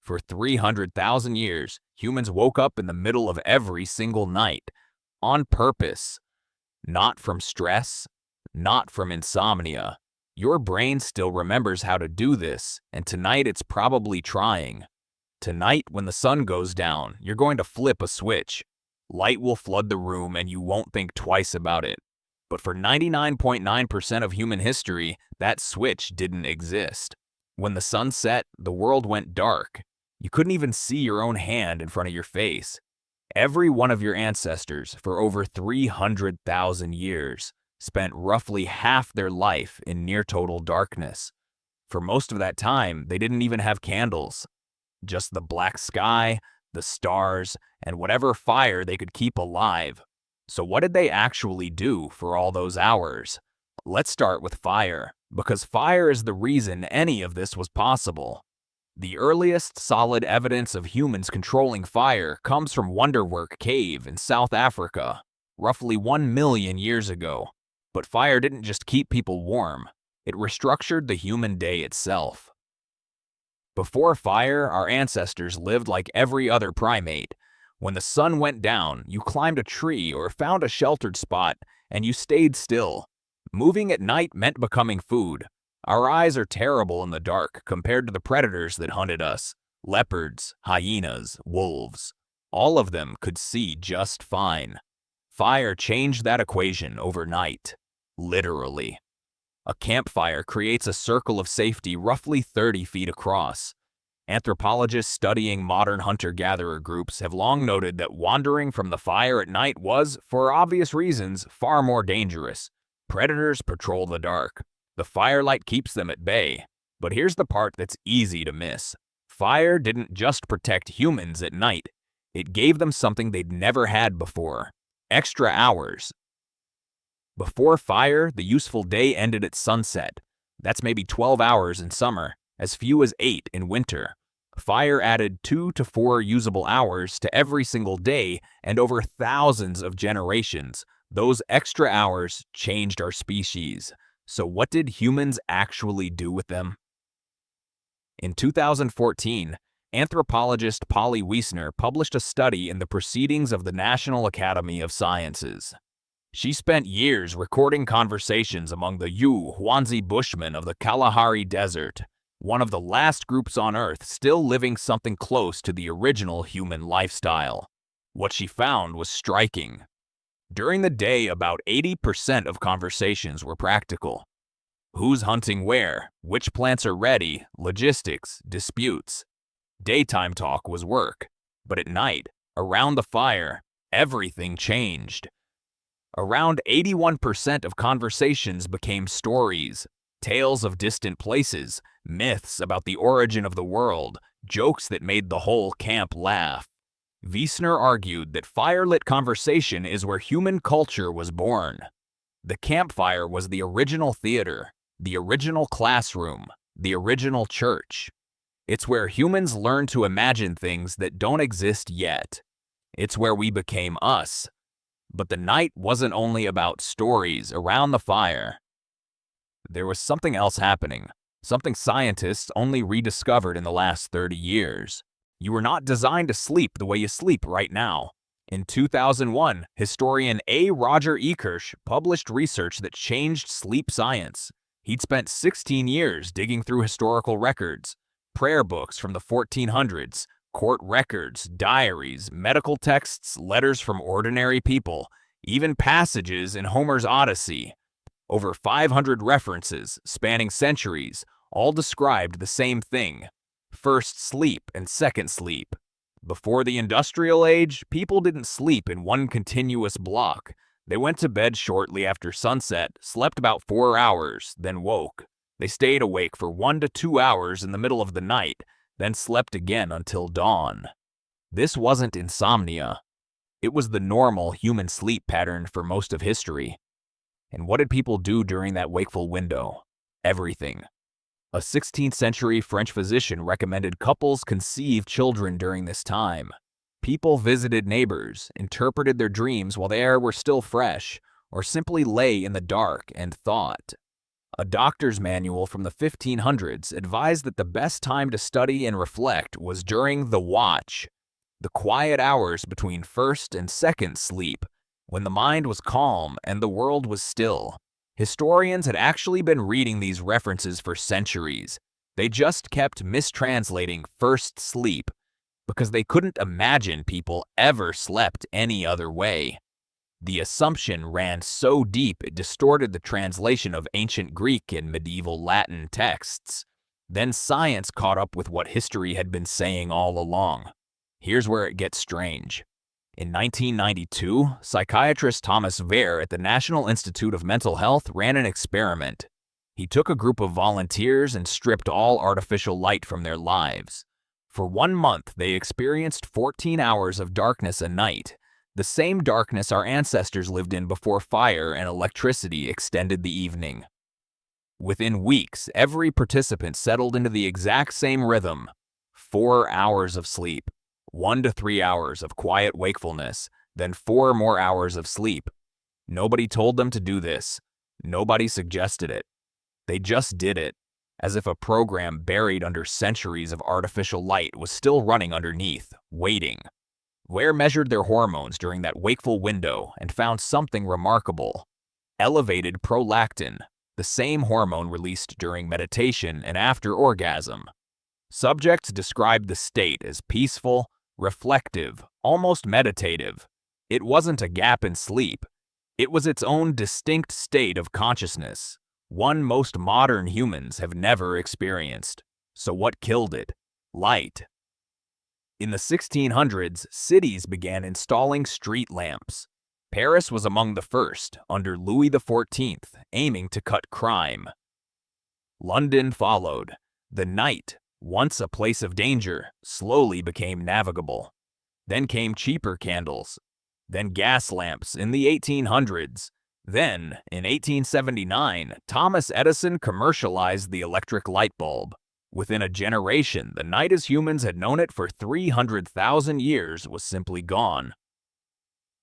For 300,000 years, humans woke up in the middle of every single night, on purpose. Not from stress, not from insomnia. Your brain still remembers how to do this, and tonight it's probably trying. Tonight, when the sun goes down, you're going to flip a switch. Light will flood the room and you won't think twice about it. But for 99.9% of human history, that switch didn't exist. When the sun set, the world went dark. You couldn't even see your own hand in front of your face. Every one of your ancestors, for over 300,000 years, spent roughly half their life in near-total darkness. For most of that time, they didn't even have candles. Just the black sky, the stars, and whatever fire they could keep alive. So what did they actually do for all those hours? Let's start with fire, because fire is the reason any of this was possible. The earliest solid evidence of humans controlling fire comes from Wonderwork Cave in South Africa, roughly 1 million years ago. But fire didn't just keep people warm, it restructured the human day itself. Before fire, our ancestors lived like every other primate. When the sun went down, you climbed a tree or found a sheltered spot, and you stayed still. Moving at night meant becoming food. Our eyes are terrible in the dark compared to the predators that hunted us. Leopards, hyenas, wolves. All of them could see just fine. Fire changed that equation overnight. Literally. A campfire creates a circle of safety roughly 30 feet across. Anthropologists studying modern hunter-gatherer groups have long noted that wandering from the fire at night was, for obvious reasons, far more dangerous. Predators patrol the dark. The firelight keeps them at bay. But here's the part that's easy to miss. Fire didn't just protect humans at night. It gave them something they'd never had before. Extra hours. Before fire, the useful day ended at sunset. That's maybe 12 hours in summer, as few as 8 in winter. Fire added 2 to 4 usable hours to every single day, and over thousands of generations, those extra hours changed our species. So what did humans actually do with them? In 2014, anthropologist Polly Wiesner published a study in the Proceedings of the National Academy of Sciences. She spent years recording conversations among the Yu-Huanzi Bushmen of the Kalahari Desert, one of the last groups on Earth still living something close to the original human lifestyle. What she found was striking. During the day, about 80% of conversations were practical. Who's hunting where? Which plants are ready? Logistics, disputes. Daytime talk was work. But at night, around the fire, everything changed. Around 81% of conversations became stories, tales of distant places, myths about the origin of the world, jokes that made the whole camp laugh. Wiesner argued that firelit conversation is where human culture was born. The campfire was the original theater, the original classroom, the original church. It's where humans learn to imagine things that don't exist yet. It's where we became us. But the night wasn't only about stories around the fire. There was something else happening, something scientists only rediscovered in the last 30 years. You were not designed to sleep the way you sleep right now. In 2001, historian A. Roger Ekirch published research that changed sleep science. He'd spent 16 years digging through historical records, prayer books from the 1400s, court records, diaries, medical texts, letters from ordinary people, even passages in Homer's Odyssey. Over 500 references, spanning centuries, all described the same thing. First sleep and second sleep. Before the industrial age, people didn't sleep in one continuous block. They went to bed shortly after sunset, slept about 4 hours, then woke. They stayed awake for 1 to 2 hours in the middle of the night, then slept again until dawn. This wasn't insomnia. It was the normal human sleep pattern for most of history. And what did people do during that wakeful window? Everything. A 16th century French physician recommended couples conceive children during this time. People visited neighbors, interpreted their dreams while the air were still fresh, or simply lay in the dark and thought. A doctor's manual from the 1500s advised that the best time to study and reflect was during the watch, the quiet hours between first and second sleep, when the mind was calm and the world was still. Historians had actually been reading these references for centuries. They just kept mistranslating first sleep because they couldn't imagine people ever slept any other way. The assumption ran so deep it distorted the translation of ancient Greek and medieval Latin texts. Then science caught up with what history had been saying all along. Here's where it gets strange. In 1992, psychiatrist Thomas Wehr at the National Institute of Mental Health ran an experiment. He took a group of volunteers and stripped all artificial light from their lives. For 1 month, they experienced 14 hours of darkness a night, the same darkness our ancestors lived in before fire and electricity extended the evening. Within weeks, every participant settled into the exact same rhythm: 4 hours of sleep, 1 to 3 hours of quiet wakefulness, then 4 more hours of sleep. Nobody told them to do this. Nobody suggested it. They just did it, as if a program buried under centuries of artificial light was still running underneath, waiting. Wehr measured their hormones during that wakeful window and found something remarkable: elevated prolactin, the same hormone released during meditation and after orgasm. Subjects described the state as peaceful, reflective, almost meditative. It wasn't a gap in sleep. It was its own distinct state of consciousness, one most modern humans have never experienced. So what killed it? Light. In the 1600s, cities began installing street lamps. Paris was among the first, under Louis XIV, aiming to cut crime. London followed. The night, once a place of danger, slowly became navigable. Then came cheaper candles. Then gas lamps in the 1800s. Then, in 1879, Thomas Edison commercialized the electric light bulb. Within a generation, the night as humans had known it for 300,000 years was simply gone.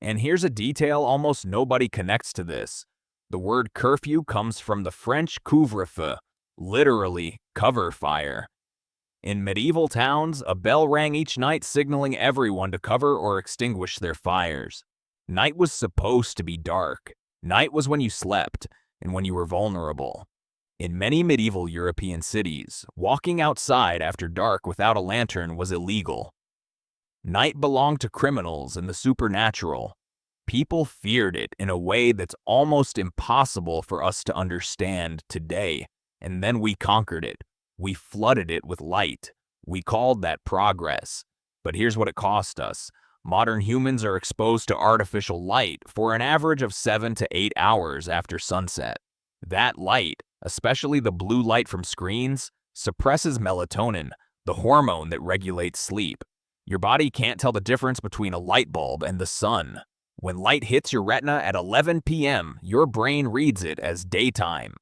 And here's a detail almost nobody connects to this. The word curfew comes from the French couvre-feu, literally cover fire. In medieval towns, a bell rang each night signaling everyone to cover or extinguish their fires. Night was supposed to be dark. Night was when you slept and when you were vulnerable. In many medieval European cities, walking outside after dark without a lantern was illegal. Night belonged to criminals and the supernatural. People feared it in a way that's almost impossible for us to understand today, and then we conquered it. We flooded it with light. We called that progress. But here's what it cost us. Modern humans are exposed to artificial light for an average of 7 to 8 hours after sunset. That light, especially the blue light from screens, suppresses melatonin, the hormone that regulates sleep. Your body can't tell the difference between a light bulb and the sun. When light hits your retina at 11 p.m., your brain reads it as daytime.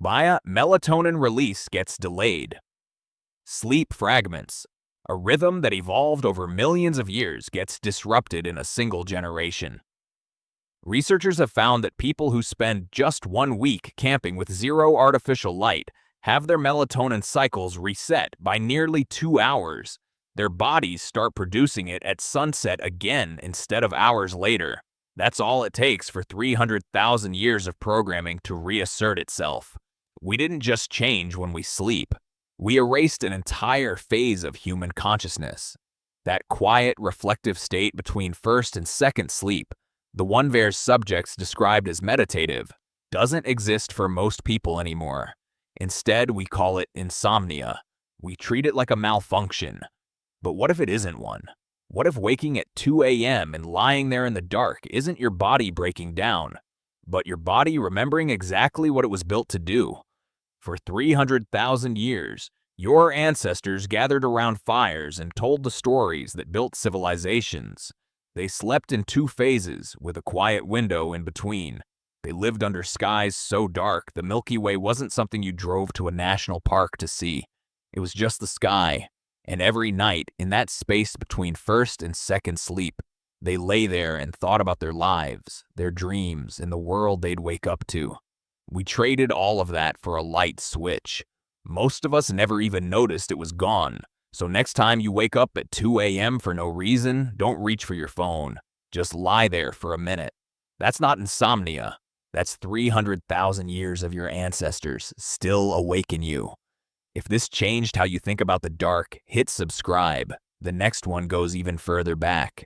Via melatonin release gets delayed. Sleep fragments. A rhythm that evolved over millions of years gets disrupted in a single generation. Researchers have found that people who spend just 1 week camping with zero artificial light have their melatonin cycles reset by nearly 2 hours. Their bodies start producing it at sunset again instead of hours later. That's all it takes for 300,000 years of programming to reassert itself. We didn't just change when we sleep. We erased an entire phase of human consciousness. That quiet, reflective state between first and second sleep, the one Wehr's subjects described as meditative, doesn't exist for most people anymore. Instead, we call it insomnia. We treat it like a malfunction. But what if it isn't one? What if waking at 2 a.m. and lying there in the dark isn't your body breaking down, but your body remembering exactly what it was built to do? For 300,000 years, your ancestors gathered around fires and told the stories that built civilizations. They slept in 2 phases, with a quiet window in between. They lived under skies so dark the Milky Way wasn't something you drove to a national park to see. It was just the sky. And every night, in that space between first and second sleep, they lay there and thought about their lives, their dreams, and the world they'd wake up to. We traded all of that for a light switch. Most of us never even noticed it was gone. So next time you wake up at 2 a.m. for no reason, don't reach for your phone. Just lie there for a minute. That's not insomnia. That's 300,000 years of your ancestors still awaken you. If this changed how you think about the dark, hit subscribe. The next one goes even further back.